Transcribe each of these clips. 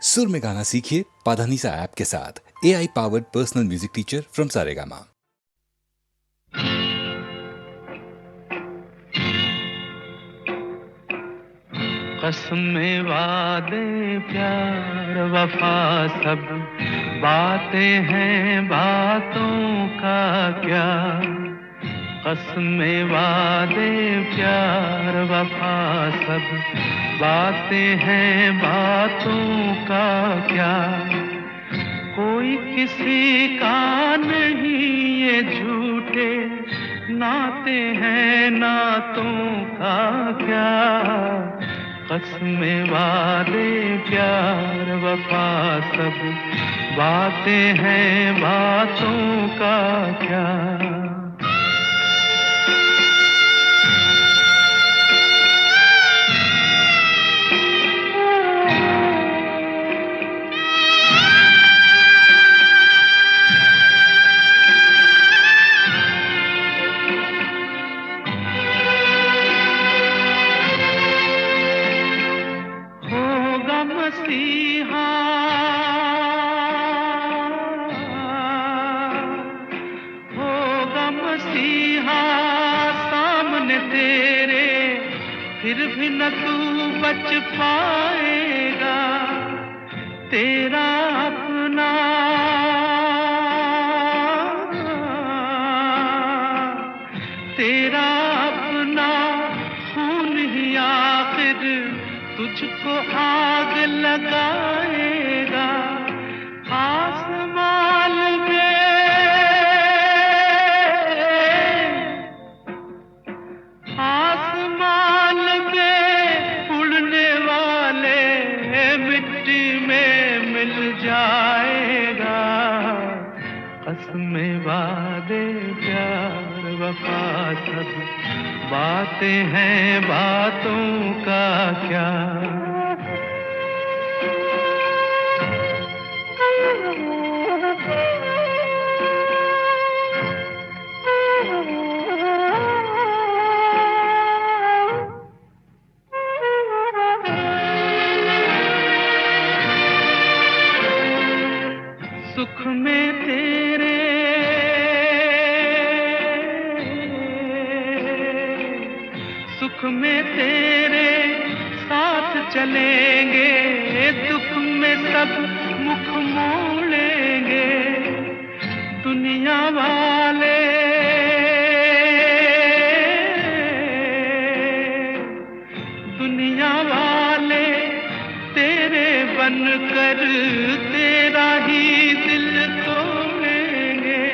सुर में गाना सीखिए पाधानीसा ऐप के साथ। AI powered personal music teacher from Saregama. कसमें वादे प्यार वफा सब बातें हैं, बातों का क्या। कसमें वादे प्यार वफा सब बातें हैं, बातों का क्या। कोई किसी का नहीं ये झूठे नाते हैं, नातों का क्या। कसमें वादे प्यार वफा सब बातें हैं, बातों का क्या। मसीहा होगा मसीहा सामने तेरे, फिर भी न तू बच पाएगा। तेरा अपना तेरा अपना खून ही आखिर तुझको आग लगाएगा। आसमान में उड़ने वाले मिट्टी में मिल जाएगा। कसमें वादे प्यार वफा सब बातें हैं, बातों का क्या। सुख में तेरे सुख में तेरे साथ चलेंगे, दुख में सब मुख मोड़ेंगे। दुनिया वाले तेरे बनकर तेरा ही दिल तोड़ेंगे।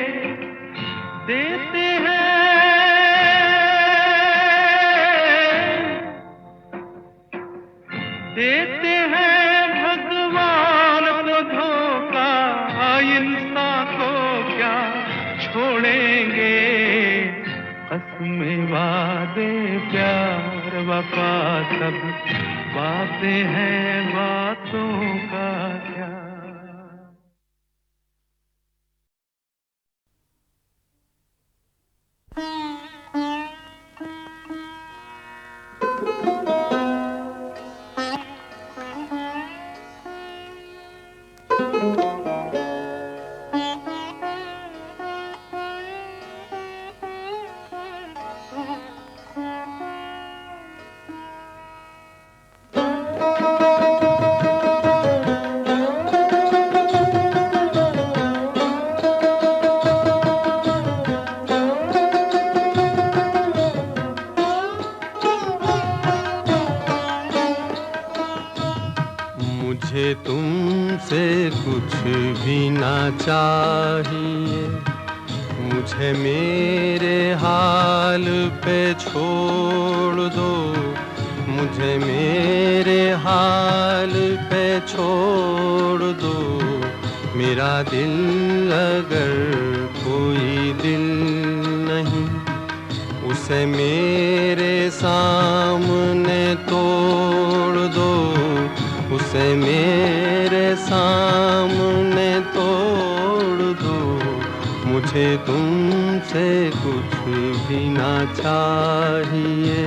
देते हैं भगवान को धोखा, इंसान को क्या छोड़ेंगे। कसमें वादे प्यार वफा सब बातें हैं, बातों का क्या। मुझे तुमसे कुछ भी ना चाहिए, मुझे मेरे हाल पे छोड़ दो। मुझे मेरे हाल पे छोड़ दो। मेरा दिल अगर कोई दिल नहीं, उसे मेरे सामने तोड़ दो। उसे मेरे सामने तोड़ दो। मुझे तुमसे कुछ भी ना चाहिए।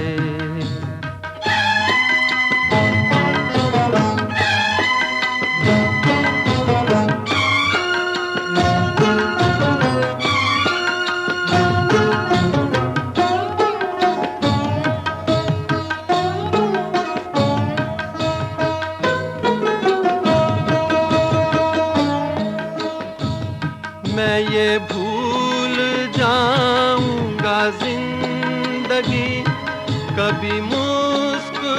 मैं ये भूल जाऊंगा जिंदगी कभी मुस्कुराई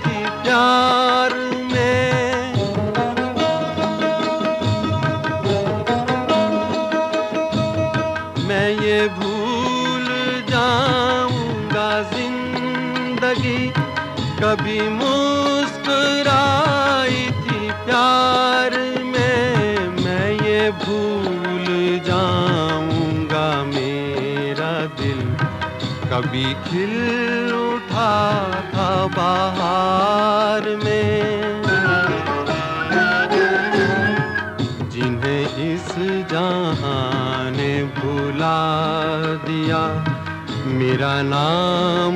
थी प्यार में। मैं ये भूल जाऊंगा जिंदगी कभी मुस्कुराई थी प्यार में। मैं ये भूल जाऊंगा मेरा दिल कभी खिल उठा था बाहर में। जिन्हें इस जहां ने भुला दिया मेरा नाम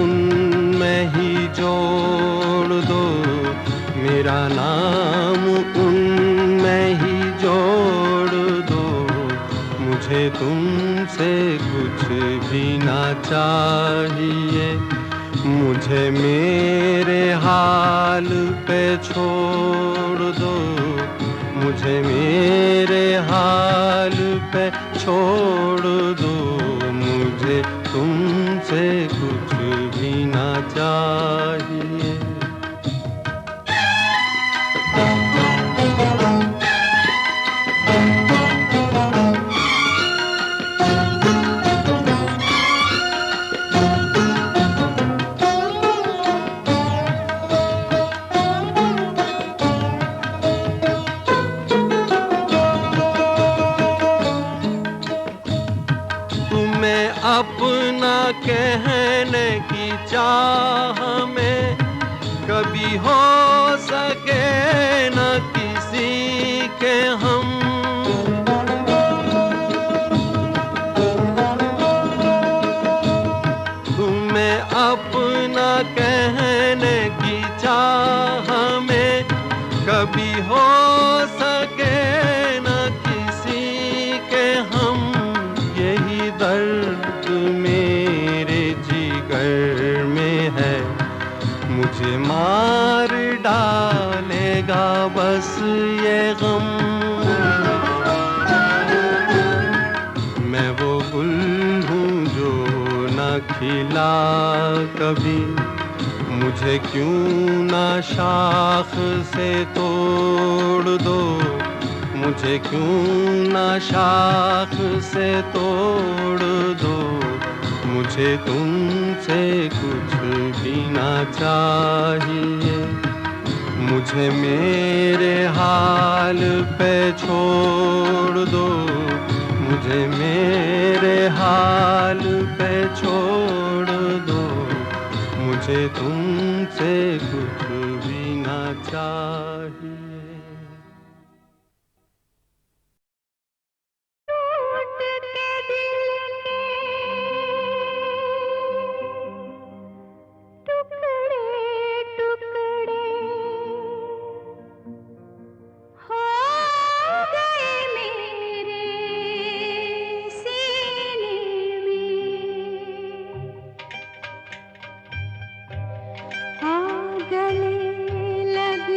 उनमें ही जोड़ दो। मेरा नाम उनमें ही जोड़ दो। मुझे तुमसे कुछ भी ना चाहिए। मुझे मेरे हाल पे छोड़ दो। मुझे मेरे हाल पे छोड़ दो। मुझे तुमसे कुछ भी ना चाहिए। अपना कहने की चाह में कभी हो सके न किसी के हम। तुम्हें अपना कहने की चाह में कभी हो सके न किसी के हम। यही दर्द मेरे जिगर में है मुझे मार डालेगा बस ये गम। मैं वो गुल हूँ जो न खिला कभी। मुझे क्यों ना शाख से तोड़ दो। मुझे क्यों ना शाख से तोड़ दो। मुझे तुमसे कुछ भी ना चाहिए। मुझे मेरे हाल पे छोड़ दो। मुझे मेरे हाल पे छोड़ दो। मुझे तुमसे कुछ भी ना चाहिए। गले लग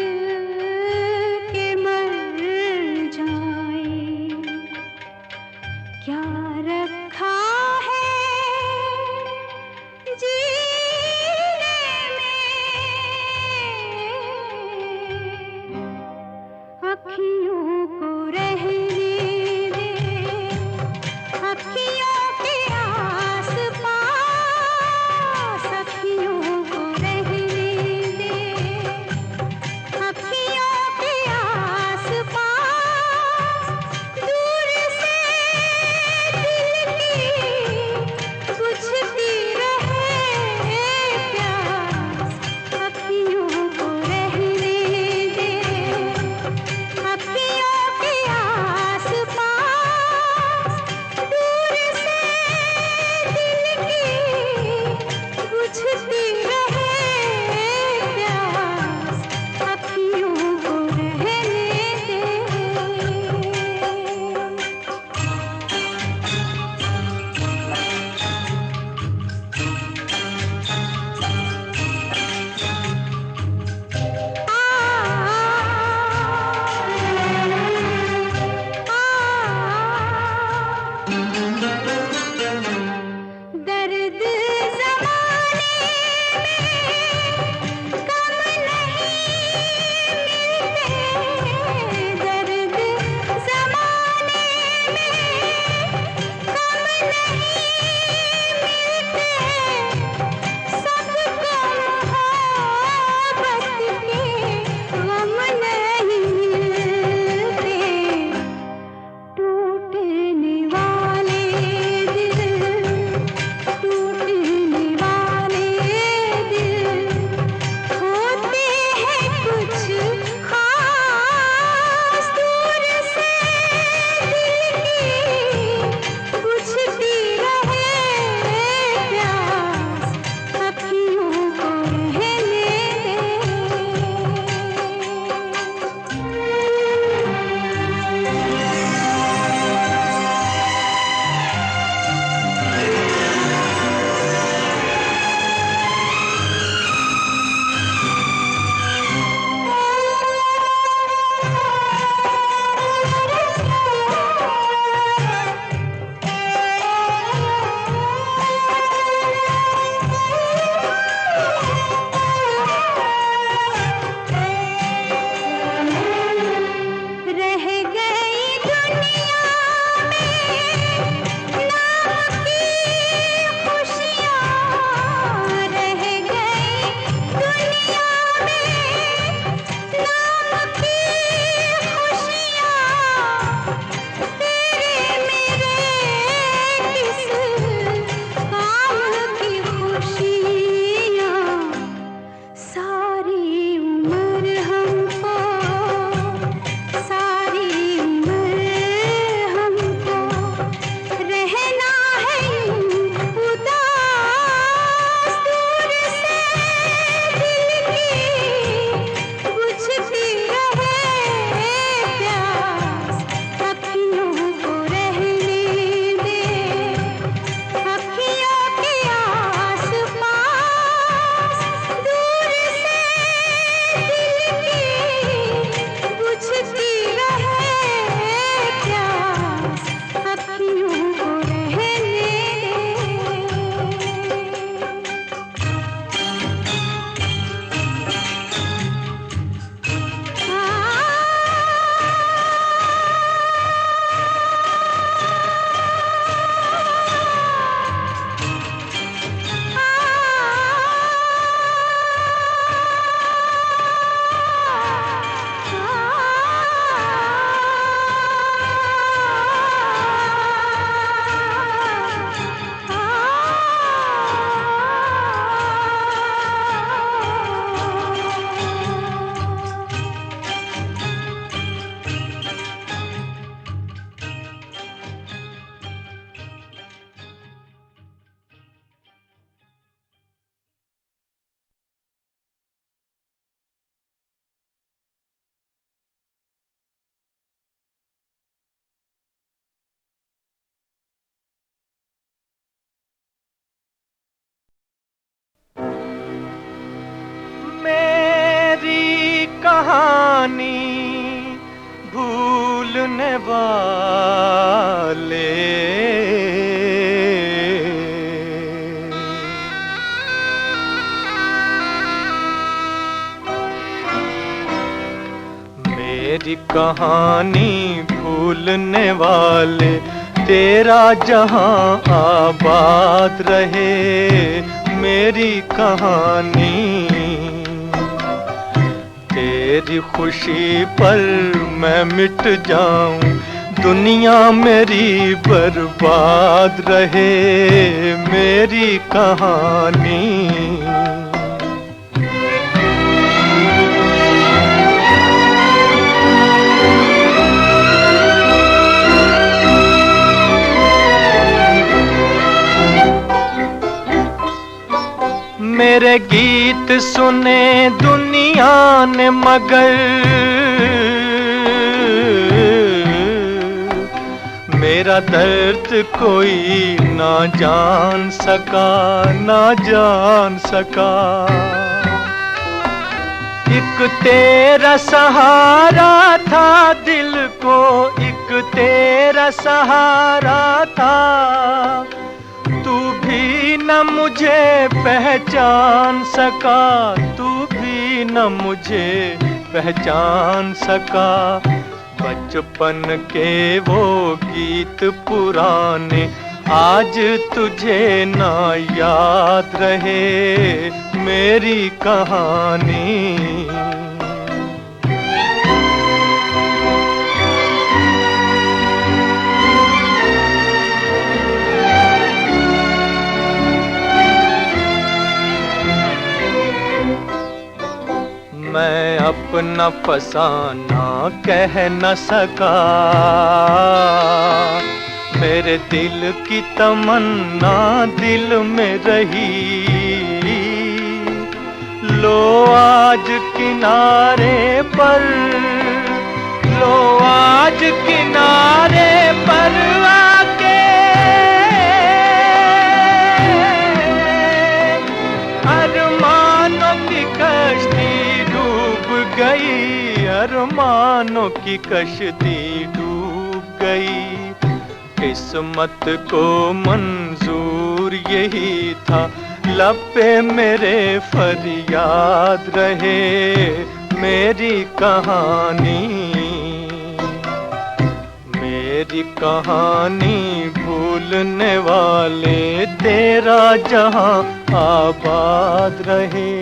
कहानी भूलने वाले। मेरी कहानी भूलने वाले, तेरा जहां आबाद रहे। मेरी कहानी तेरी खुशी पर मैं मिट जाऊं, दुनिया मेरी बर्बाद रहे। मेरी कहानी मेरे गीत सुने दुनिया ने मगर मेरा दर्द कोई ना जान सका, ना जान सका। एक तेरा सहारा था दिल को, एक तेरा सहारा था। तू भी न मुझे पहचान सका, तू भी न मुझे पहचान सका। बचपन के वो गीत पुराने आज तुझे ना याद रहे। मेरी कहानी मैं अपना फसाना कह न सका, मेरे दिल की तमन्ना दिल में रही। लो आज किनारे पर, लो आज किनारे पर आके अरमानों की कश्ती गई, अरमानों की कश्ती डूब गई। किस्मत को मंजूर यही था, लब पे मेरे फरियाद रहे। मेरी कहानी, मेरी कहानी भूलने वाले, तेरा जहां आबाद रहे।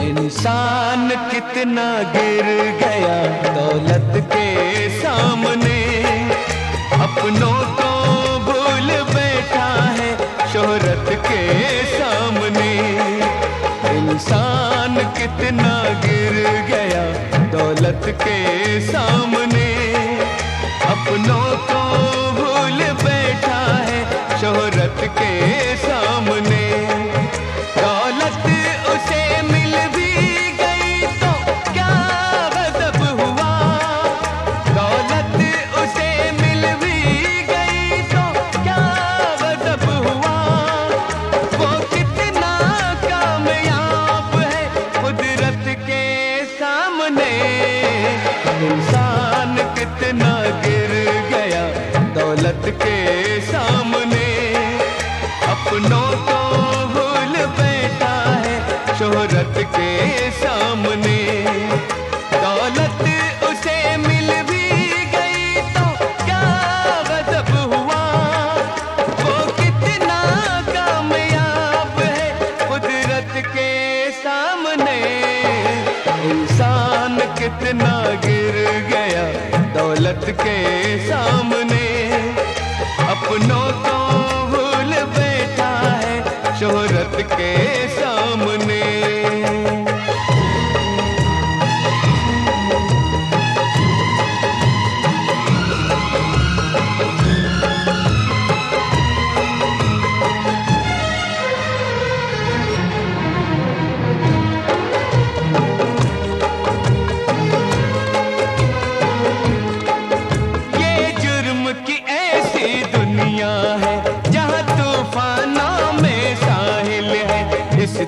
इंसान कितना गिर गया दौलत के सामने, अपनों को भूल बैठा है शोहरत के सामने। इंसान कितना गिर गया दौलत के सामने, अपनों को भूल बैठा है शोहरत के सामने। दौलत उसे मिल भी गई तो क्या गज़ब हुआ, दौलत उसे मिल भी गई तो क्या गज़ब हुआ। वो कितना कामयाब है कुदरत के सामने। इंसान दौलत के सामने। अपनों को भूल बैठा है शोहरत के सामने।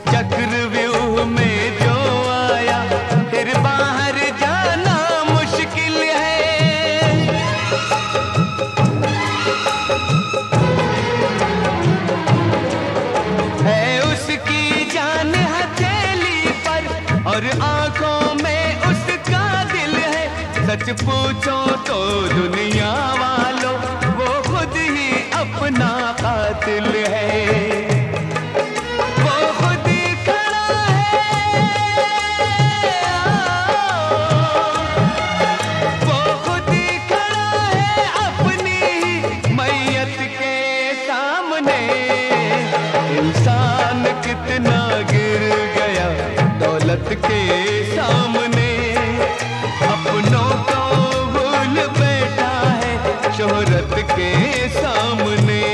चक्रव्यूह में जो आया फिर बाहर जाना मुश्किल है उसकी जान हथेली पर और आंखों में उसका दिल है। सच पूछो तो दुनिया वालों वो खुद ही अपना कातिल है। इंसान कितना गिर गया दौलत के सामने। अपनों को भूल बैठा है शोहरत के सामने।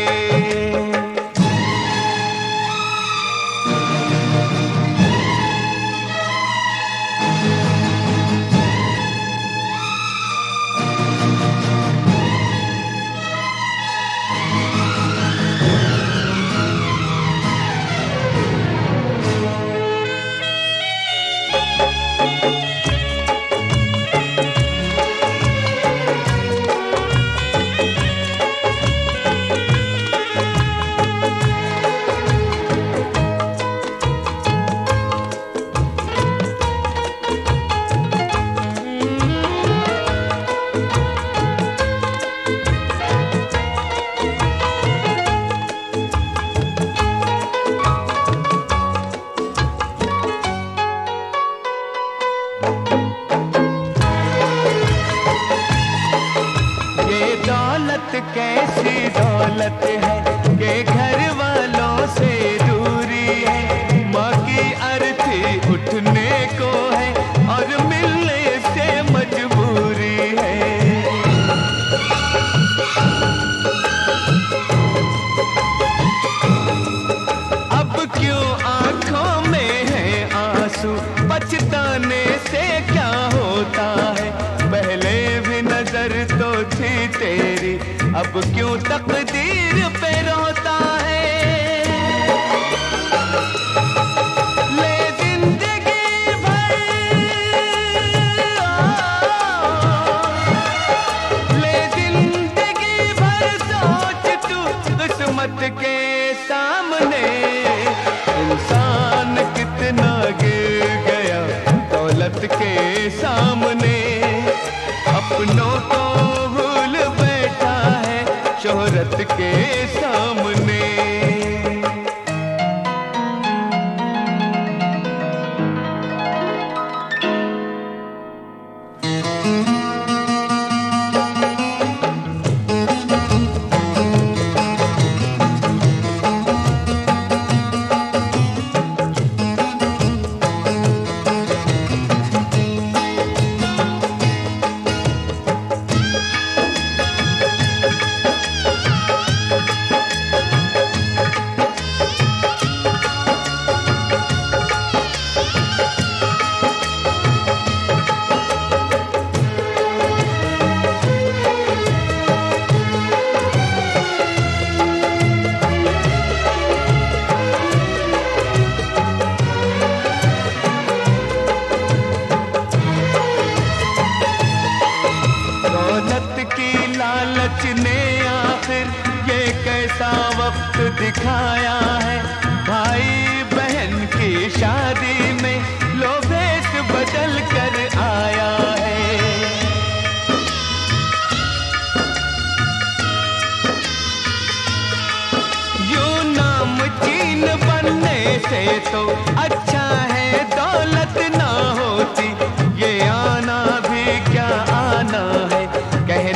कैसी दौलत है कि घर वालों से दूरी है। माँ की अर्थी उठने को है और मिलने से मजबूरी है। अब क्यों आंखों में है आंसू, पछताने से क्या होता है। पहले भी नजर तो थी तेरी, अब क्यों तकदीर पे रोता है। ले जिंदगी भर, ले जिंदगी भर सोच तू किस्मत के सामने। इंसान कितना गिर गया दौलत के सामने। अपनों को भूल बैठा है शोहरत के सामने। दिखाया है भाई बहन की शादी में लो भेष बदल कर आया है। यूं नाम चीन बनने से तो अच्छा है दौलत ना होती। ये आना भी क्या आना है, कह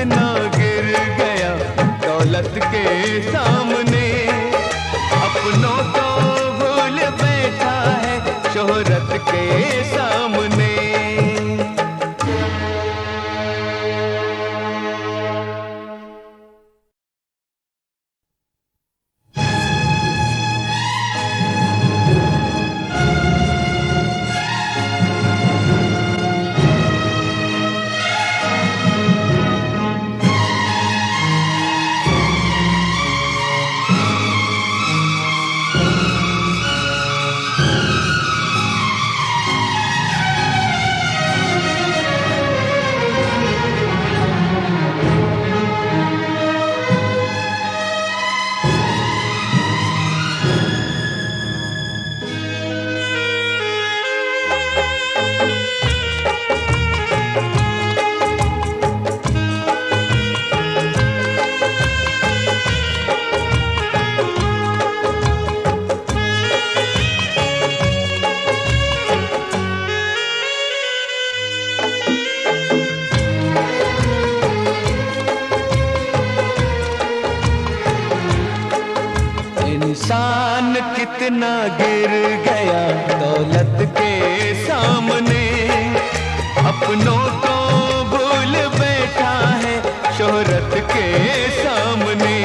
कितना गिर गया दौलत के सामने। अपनों को भूल बैठा है शोहरत के सामने। इंसान कितना गिर गया दौलत के सामने। अपनों को भूल बैठा है शोहरत के सामने।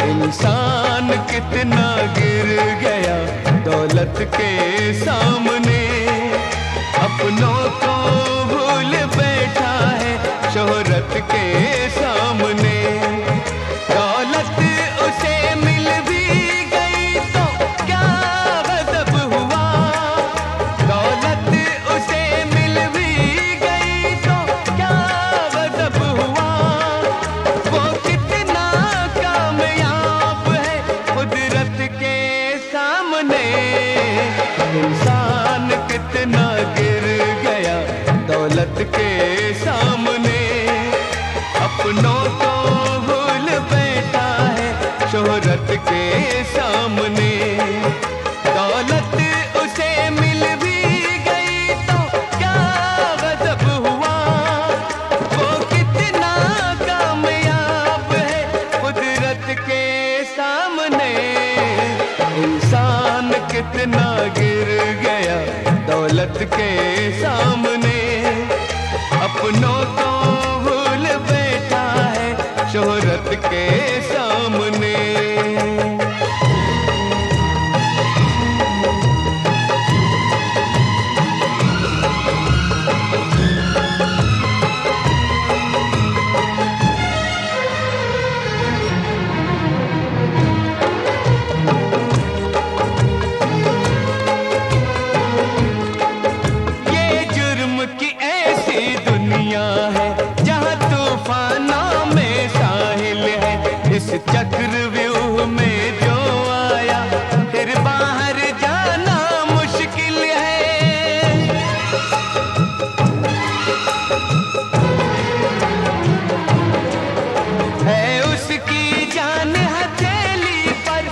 इंसान कितना गिर गया दौलत के सामने। अपनों को भूल बैठा है शोहरत के सामने। दौलत उसे मिल भी गई तो क्या गजब हुआ। दौलत उसे मिल भी गई तो क्या गजब हुआ। वो कितना कामयाब है कुदरत के सामने। इंसान कितना गिर गया दौलत के सामने। अपनों को भूल बैठा है शोहरत के सामने। दौलत उसे मिल भी गई तो क्या गजब हुआ। वो कितना कामयाब है कुदरत के सामने। इंसान कितना गिर गया दौलत के सामने। अपनों को भूल बैठा है शोहरत के सामने। ये जुर्म की ऐसी दुनिया है जहाँ तूफानों में साहिल है। इस चक्रव्यूह में जो आया फिर बाहर जाना मुश्किल है उसकी जान हथेली पर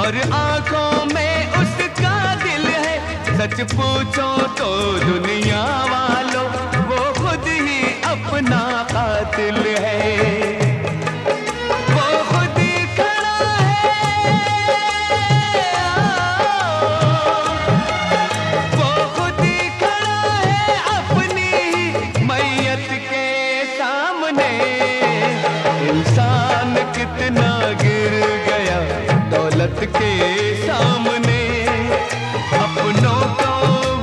और आंखों में उसका दिल है। सच पूछो तो दुनिया वालों वो खुद ही अपना कातिल है। वो खुद ही खड़ा है। वो खुद ही खड़ा है अपनी ही मैयत के सामने। इंसान कितना गिर गया दौलत के सामने। अपनों को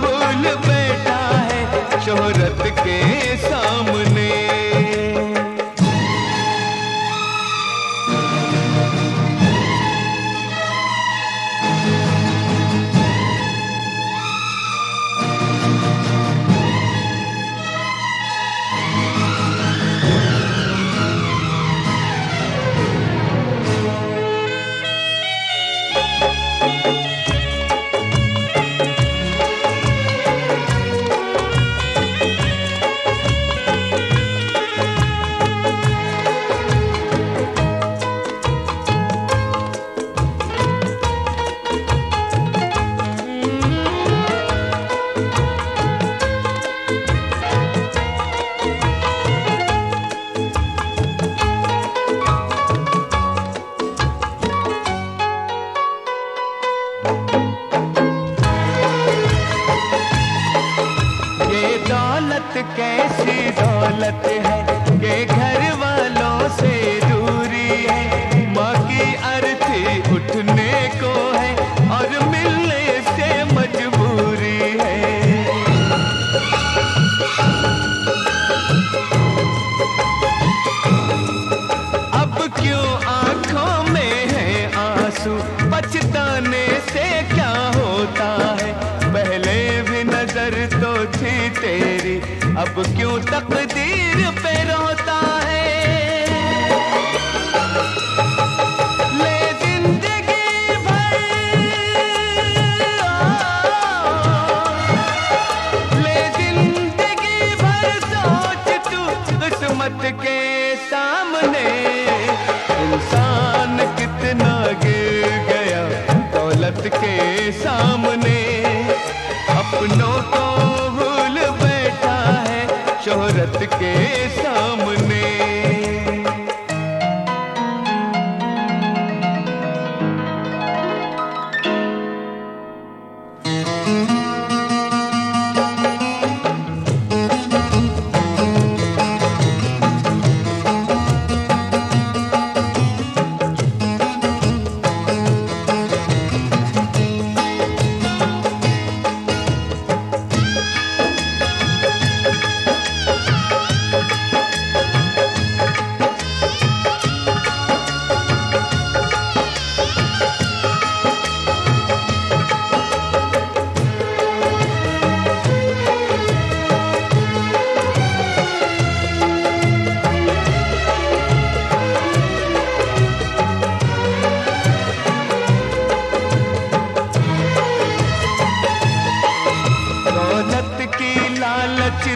भूल बैठा है शोहरत के सामने। जन्नत कैसी दौलत है कि घर वालों से दूरी है। माँ की अर्थी उठने को है और मिलने से मजबूरी है। अब क्यों आंखों में है आंसू, पछताने से क्या होता है। पहले भी नजर तो थी तेरी, अब क्यों तकदीर पे रोता है। ले जिंदगी भर, ले जिंदगी भर सोच तू किस्मत के सामने। इंसान कितना गिर गया दौलत के सामने। अपनों को भूल बैठा है शोहरत के सामने।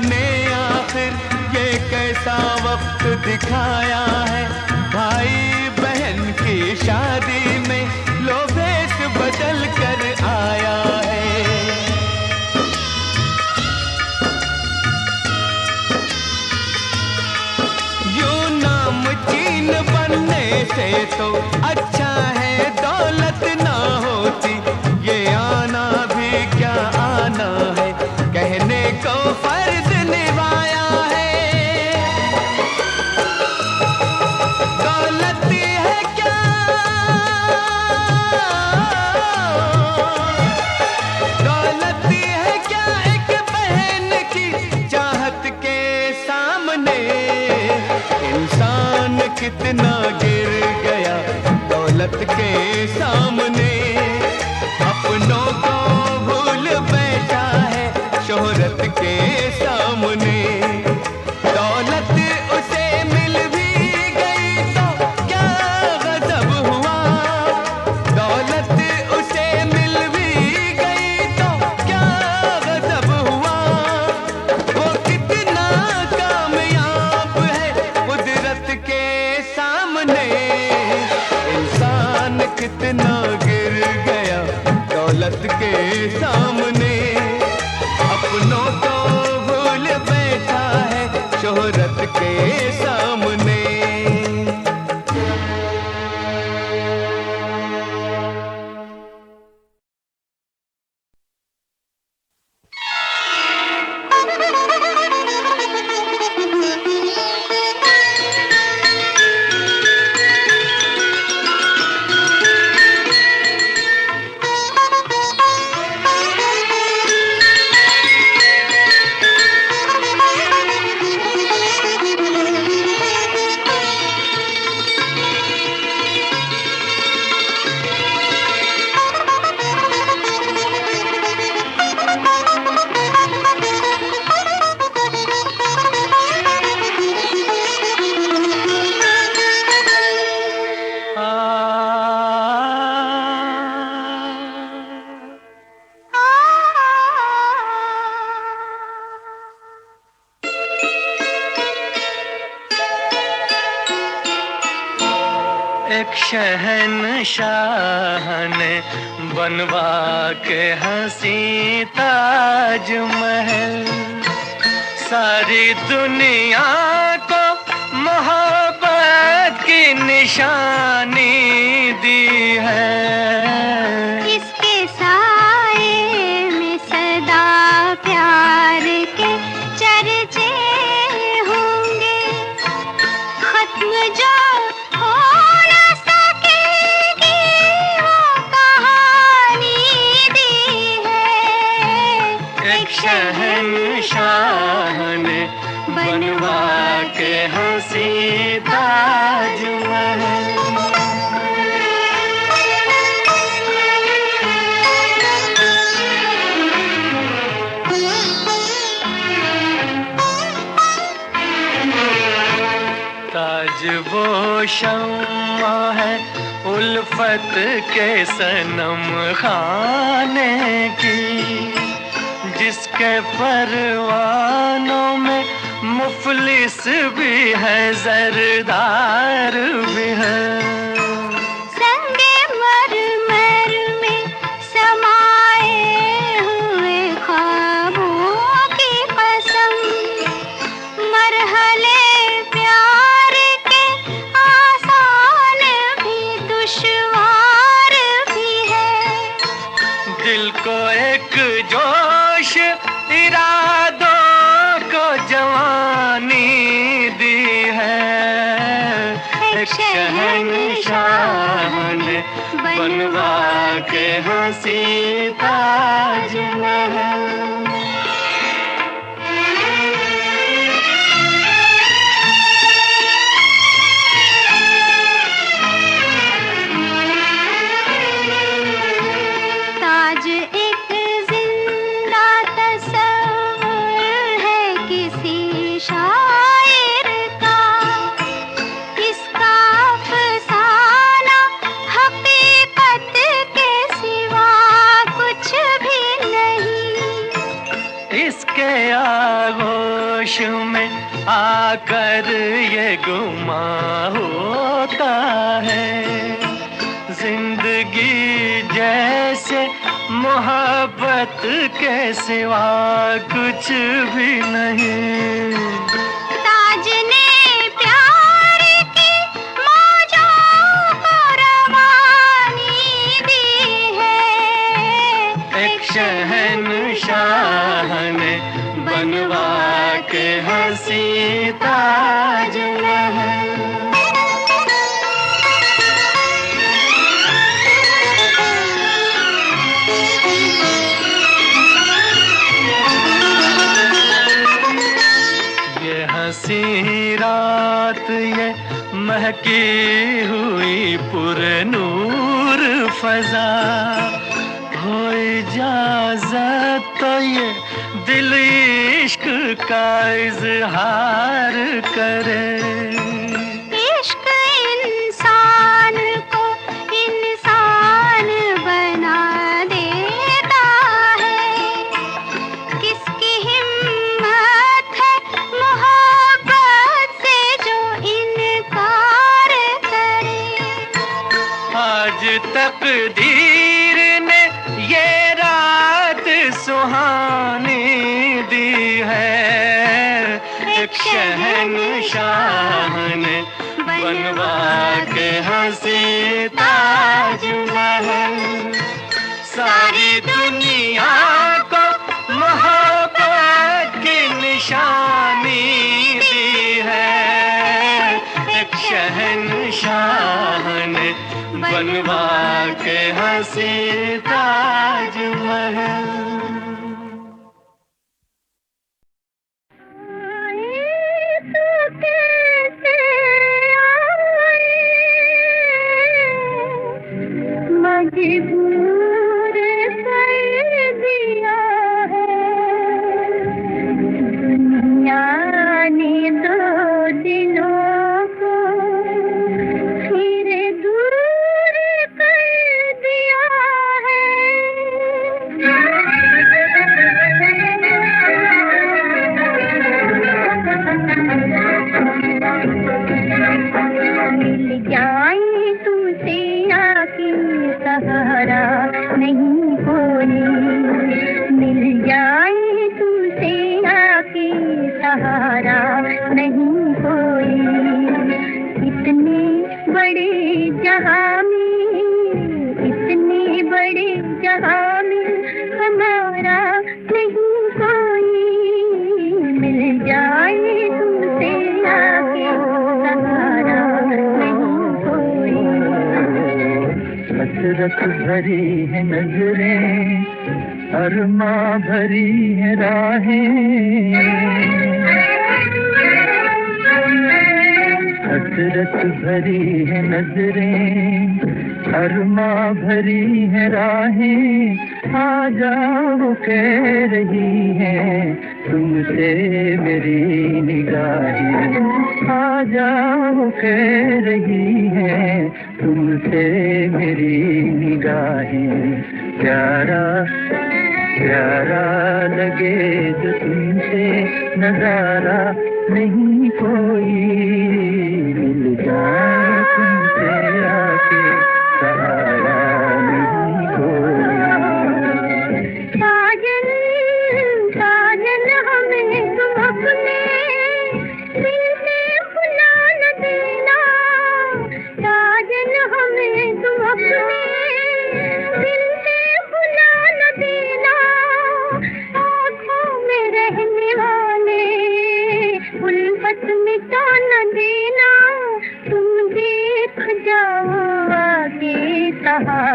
ने आखिर ये कैसा वक्त दिखाया है। भाई बहन की शादी में लो भेष बदल कर आया है। यूं नामचीन बनने से तो अच्छा है दौलत ना होती। ये आना भी क्या आना है, कहने को फर्ज निभाया है। दौलत है क्या, दौलत है क्या एक बहन की चाहत के सामने। इंसान कितना गिर गया दौलत के सामने। अपनों को भूल बैठा है शोहरत के सामने। दौलत उसे मिल भी गई तो क्या गजब हुआ। दौलत उसे मिल भी गई तो क्या गजब हुआ। वो कितना कामयाब है कुदरत के सामने। इंसान कितना गिर गया दौलत के सामने। अपनों को भूल बैठा है शोहरत के सामने। एक शहंशाह ने बनवा के हंसी ताजमहल सारी दुनिया को मोहब्बत की निशानी दी है। इसके साए में सदा प्यार के चर शहंशाह ने बनवा के हंसी ताजमहल। ताज वो शम्मा है उल्फत के सनम खाने की, जिसके परवानों में मुफलिस भी है जरदार भी है। संगे मरमर में समाए हुए ख्वाबों की कसम, मरहले प्यार के आसान भी दुश्वार भी है। दिल को एक जोश इरादों को जवानी दी है। एक शहंशाह ने बनवा के हंसी ताजमहल। ताज एक जिंदा तस्वीर है किसी शायर का, इसका अफसाना हकीकत के सिवा कुछ भी नहीं। इसके आगोश में आकर ये गुमा होता है, जिंदगी जैसे मोहब्बत के सिवा कुछ भी नहीं। ताज ने प्यार की मौजों को रवानी दी है। एक शहंशाह ने बनवा के हंसी ताजमहल। ये हंसी रात ये महकी हुई पुरनूर फजा, हो इजाजत तो ये दिल इश्क का इजहार करे। इश्क इंसान को इंसान बना देता है, किसकी हिम्मत है मोहब्बत से जो इनकार करे। आज तकदीर ने ये रात सुहानी दी है। एक शहंशाह ने बनवा के हंसी ताजमहल। सारी दुनिया को मोहब्बत की निशानी दी है। एक शहंशाह ने बनवा के हंसी ताजमहल। मजबूर कर दिया है दुनिया ने दो दिलों को फिर दूर कर दिया है। मिल जाए तुझसे आके सहारा नहीं कोई, मिल जाए तुझसे आके सहारा नहीं कोई। इतने बड़े जहां में, इतने बड़े जहां में हमारा नहीं कोई। मिल जाए तुझसे आके सहारा नहीं कोई। हसरत भरी है नजरें अरमा भरी है राहें, हसरत भरी है नजरें, अरमा भरी है राहें, आ जाओ कह रही है तुमसे मेरी निगाहें, आ जाओ कह रही है तुमसे मेरी निगाहें। प्यारा प्यारा लगे जो तुमसे नजारा नहीं कोई, मिल जाए तुमसे आके सहारा नहीं कोई। साजन साजन हमें तुम अपने दिल से भुला न देना, साजन हमें तुम अपने दिल से भुला न देना, आँखों में रहने वाले उल्फत मिटा न देना, तुम देख जाओ आगे सहारा